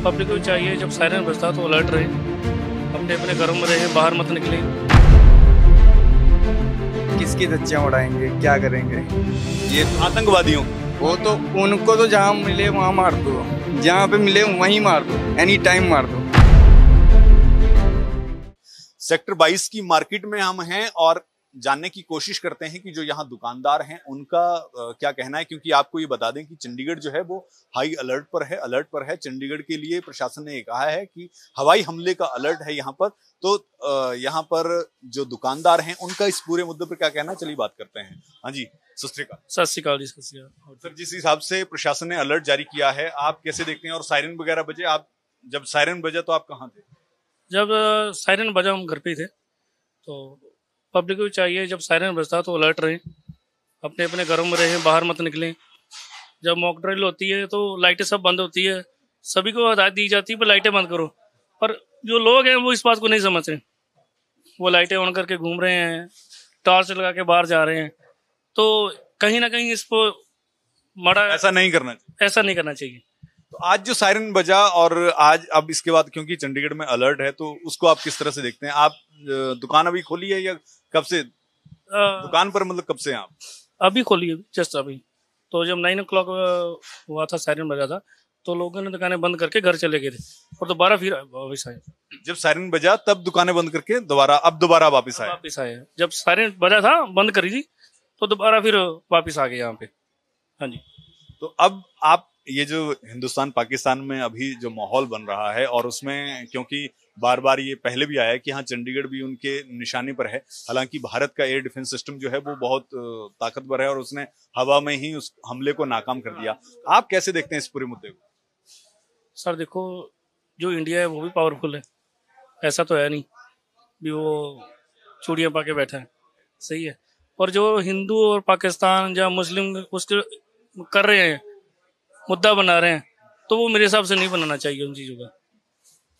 Public को चाहिए जब सायरन बजता तो अलर्ट रहे, अपने अपने घरों में रहे, बाहर मत निकले। किसकी धज्जियां उड़ाएंगे, क्या करेंगे? ये आतंकवादियों, वो तो उनको तो जहां मिले वहां मार दो, जहां पे मिले वहीं मार दो, एनी टाइम मार दो। सेक्टर 22 की मार्केट में हम हैं और जानने की कोशिश करते हैं कि जो यहाँ दुकानदार हैं उनका क्या कहना है, क्योंकि आपको ये बता दें कि चंडीगढ़ जो है वो हाई अलर्ट पर है। चंडीगढ़ के लिए प्रशासन ने कहा है कि हवाई हमले का अलर्ट है यहाँ पर। तो यहाँ पर जो दुकानदार हैं उनका इस पूरे मुद्दे पर क्या कहना है, चलिए बात करते हैं। हाँ जी, सत श्री अकाल। सत श्री अकाल जी, सत श्री अकाल। सर, जिस हिसाब से प्रशासन ने अलर्ट जारी किया है आप कैसे देखते हैं? और सायरन वगैरह बजे, आप जब सायरन बजा तो आप कहाँ थे? जब सायरन बजा हम घर पे थे। तो पब्लिक को चाहिए जब सायरन बजता तो अलर्ट रहें, अपने अपने घरों में रहें, बाहर मत निकलें। जब मॉक ड्रिल होती है तो लाइटें सब बंद होती है, सभी को हदायत दी जाती है पर लाइटें बंद करो, पर जो लोग हैं वो इस बात को नहीं समझते। वो लाइटें ऑन करके घूम रहे हैं, टॉर्च लगा के बाहर जा रहे हैं। तो कहीं ना कहीं इसको ऐसा नहीं करना चाहिए। तो आज जो सायरन बजा और आज अब इसके बाद क्योंकि चंडीगढ़ में अलर्ट है तो उसको आप किस तरह से देखते हैं? आप दुकान अभी खोली है या कब से दुकान पर, मतलब कब से आप? अभी खोली है, जस्ट अभी। तो जब 9 o'clock हुआ था, सायरन बजा था, तो लोगों ने दुकानें बंद करके घर चले गए थे और दोबारा फिर वापस आए। जब सायरन बजा तब दुकानें बंद करके दोबारा वापस आए। जब सायरन बजा था बंद करी थी तो दोबारा फिर वापस आ गए यहाँ पे। हाँ जी। तो अब आप ये जो हिंदुस्तान पाकिस्तान में अभी जो माहौल बन रहा है और उसमें क्योंकि बार बार ये पहले भी आया है कि हाँ चंडीगढ़ भी उनके निशाने पर है, हालांकि भारत का एयर डिफेंस सिस्टम जो है वो बहुत ताकतवर है और उसने हवा में ही उस हमले को नाकाम कर दिया। आप कैसे देखते हैं इस पूरे मुद्दे को? सर देखो, जो इंडिया है वो भी पावरफुल है, ऐसा तो है नहीं भी वो चूड़ियाँ पा के बैठा है, सही है। और जो हिंदू और पाकिस्तान या मुस्लिम उसके कर रहे हैं, मुद्दा बना रहे हैं, तो वो मेरे हिसाब से नहीं बनाना चाहिए उन चीज़ों का।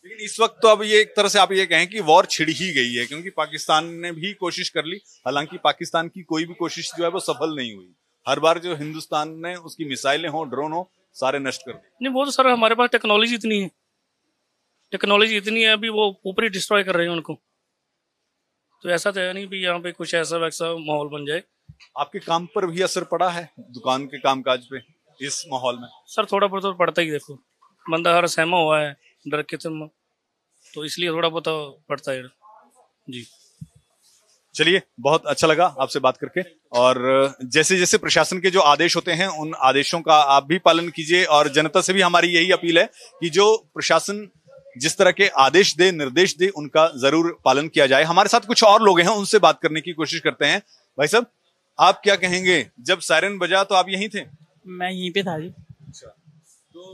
लेकिन इस वक्त तो अब ये एक तरह से आप ये कहें कि वॉर छिड़ ही गई है, क्योंकि पाकिस्तान ने भी कोशिश कर ली, हालांकि पाकिस्तान की कोई भी कोशिश जो है वो सफल नहीं हुई। हर बार जो हिंदुस्तान ने उसकी मिसाइलें हो, ड्रोन हो, सारे नष्ट कर दिए। नहीं, वो तो सर हमारे पास टेक्नोलॉजी इतनी है, अभी वो ऊपर ही डिस्ट्रॉय कर रहे हैं उनको। तो ऐसा तो है नहीं भी यहाँ पे कुछ ऐसा वैसा माहौल बन जाए। आपके काम पर भी असर पड़ा है, दुकान के कामकाज पे इस माहौल में? सर थोड़ा बहुत तो पड़ता ही, देखो बंदा हर सहमा हुआ है डर के, तो इसलिए थोड़ा बहुत पड़ता है जी। चलिए, बहुत अच्छा लगा आपसे बात करके। और जैसे जैसे प्रशासन के जो आदेश होते हैं उन आदेशों का आप भी पालन कीजिए और जनता से भी हमारी यही अपील है कि जो प्रशासन जिस तरह के आदेश दे, निर्देश दे, उनका जरूर पालन किया जाए। हमारे साथ कुछ और लोग हैं, उनसे बात करने की कोशिश करते हैं। भाई साहब, आप क्या कहेंगे? जब सायरन बजा तो आप यहीं थे? मैं यहीं पे था जी। अच्छा, तो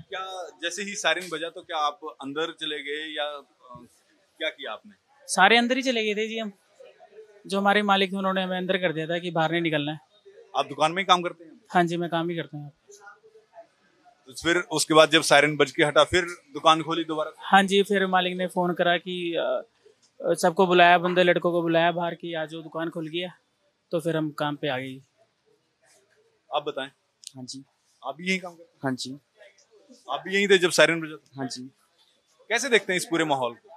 क्या जैसे ही सायरन बजा तो क्या आप अंदर चले गए या क्या किया आपने? सारे अंदर ही चले गए थे जी। हम जो हमारे मालिक थे उन्होंने हमें अंदर कर दिया था कि बाहर नहीं निकलना है। आप दुकान में ही काम करते हैं? हाँ जी, मैं काम ही करता हूँ। तो फिर उसके बाद जब सायरन बज के हटा फिर दुकान खोली दोबारा? हाँ जी, फिर मालिक ने फोन करा कि सबको बुलाया, बंदे लड़कों को बुलाया बाहर की आज वो दुकान खुल गया, तो फिर हम काम पे आ गए। आप बताएं। हाँ जी। आप भी यही काम करते हैं? हाँ जी। आप भी यहीं थे जब सायरन बजा? हाँ जी। कैसे देखते हैं इस पूरे माहौल को?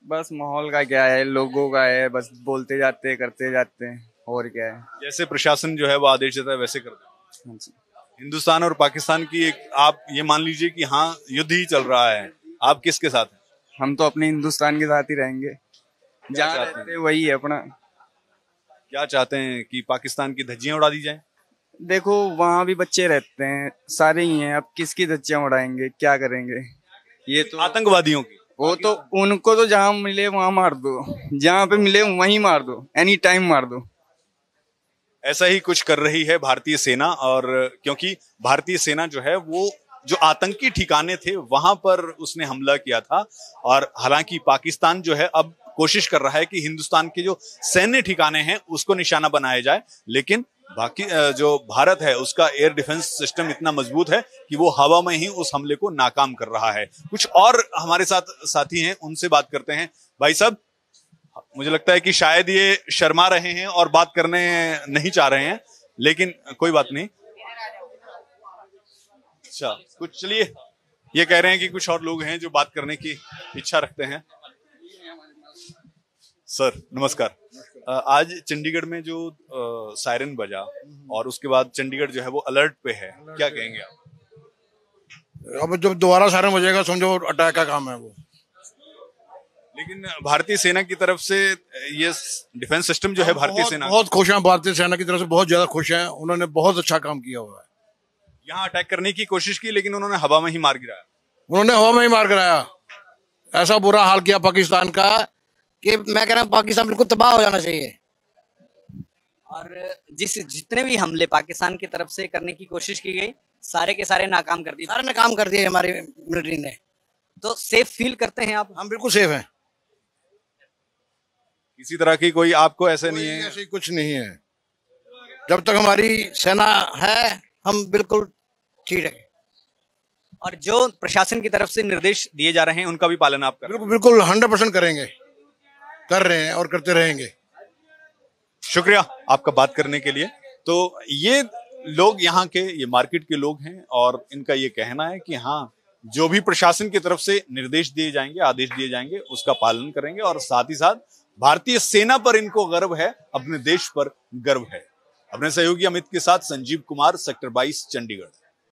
बस माहौल का क्या है, लोगों का है, बस बोलते जाते हैं, करते जाते हैं, और क्या है। जैसे प्रशासन जो है वो आदेश देता है वैसे करते हैं। हाँ जी। हिंदुस्तान और पाकिस्तान की एक, आप ये मान लीजिए कि हाँ युद्ध ही चल रहा है, आप किसके साथ हैं? हम तो अपने हिंदुस्तान के साथ ही रहेंगे, जहाँ रहते हैं वही है अपना। क्या चाहते हैं कि पाकिस्तान की धज्जियां उड़ा दी जाए? देखो वहाँ भी बच्चे रहते हैं, सारे ही हैं, अब किसकी धज्जियां उड़ाएंगे, क्या करेंगे? ये तो आतंकवादियों की, वो तो उनको तो जहां मिले वहां मार दो, जहां पे मिले वहीं मार दो, एनी टाइम मार दो। ऐसा ही कुछ कर रही है भारतीय सेना। और क्योंकि भारतीय सेना जो है वो जो आतंकी ठिकाने थे वहां पर उसने हमला किया था, और हालांकि पाकिस्तान जो है अब कोशिश कर रहा है कि हिंदुस्तान के जो सैन्य ठिकाने हैं उसको निशाना बनाया जाए, लेकिन बाकी जो भारत है उसका एयर डिफेंस सिस्टम इतना मजबूत है कि वो हवा में ही उस हमले को नाकाम कर रहा है। कुछ और हमारे साथ साथी हैं, उनसे बात करते हैं। भाई साहब, मुझे लगता है कि शायद ये शर्मा रहे हैं और बात करने नहीं चाह रहे हैं, लेकिन कोई बात नहीं। अच्छा, कुछ चलिए ये कह रहे हैं कि कुछ और लोग हैं जो बात करने की इच्छा रखते हैं। सर नमस्कार। आज चंडीगढ़ में जो सायरन बजा और उसके बाद चंडीगढ़ जो है वो अलर्ट पे है, क्या कहेंगे आप? अब जब दोबारा सायरन बजेगा समझो अटैक का काम है वो। लेकिन भारतीय सेना की तरफ से ये डिफेंस सिस्टम जो है भारतीय सेना बहुत खुश हैं, भारतीय सेना की तरफ से बहुत ज्यादा खुश हैं। उन्होंने बहुत अच्छा काम किया हुआ है। यहाँ अटैक करने की कोशिश की लेकिन उन्होंने हवा में ही मार गिराया। उन्होंने हवा में ही मार गिराया। ऐसा बुरा हाल किया पाकिस्तान का कि मैं कह रहा हूँ पाकिस्तान बिल्कुल तबाह हो जाना चाहिए। और जितने भी हमले पाकिस्तान की तरफ से करने की कोशिश की गई, सारे के सारे नाकाम कर दिए। सारे ने काम कर दिए हमारी मिलिट्री ने। तो सेफ फील करते हैं आप? हम बिल्कुल सेफ हैं। किसी तरह की कोई आपको ऐसे नहीं है? ऐसे कुछ नहीं है। जब तक हमारी सेना है हम बिल्कुल ठीक है। और जो प्रशासन की तरफ से निर्देश दिए जा रहे हैं उनका भी पालन आप करें? बिल्कुल 100% करेंगे, कर रहे हैं और करते रहेंगे। शुक्रिया आपका बात करने के लिए। तो ये लोग यहाँ के, ये मार्केट के लोग हैं और इनका ये कहना है कि हाँ, जो भी प्रशासन की तरफ से निर्देश दिए जाएंगे, आदेश दिए जाएंगे, उसका पालन करेंगे और साथ ही साथ भारतीय सेना पर इनको गर्व है, अपने देश पर गर्व है। अपने सहयोगी अमित के साथ संजीव कुमार, सेक्टर 22, चंडीगढ़।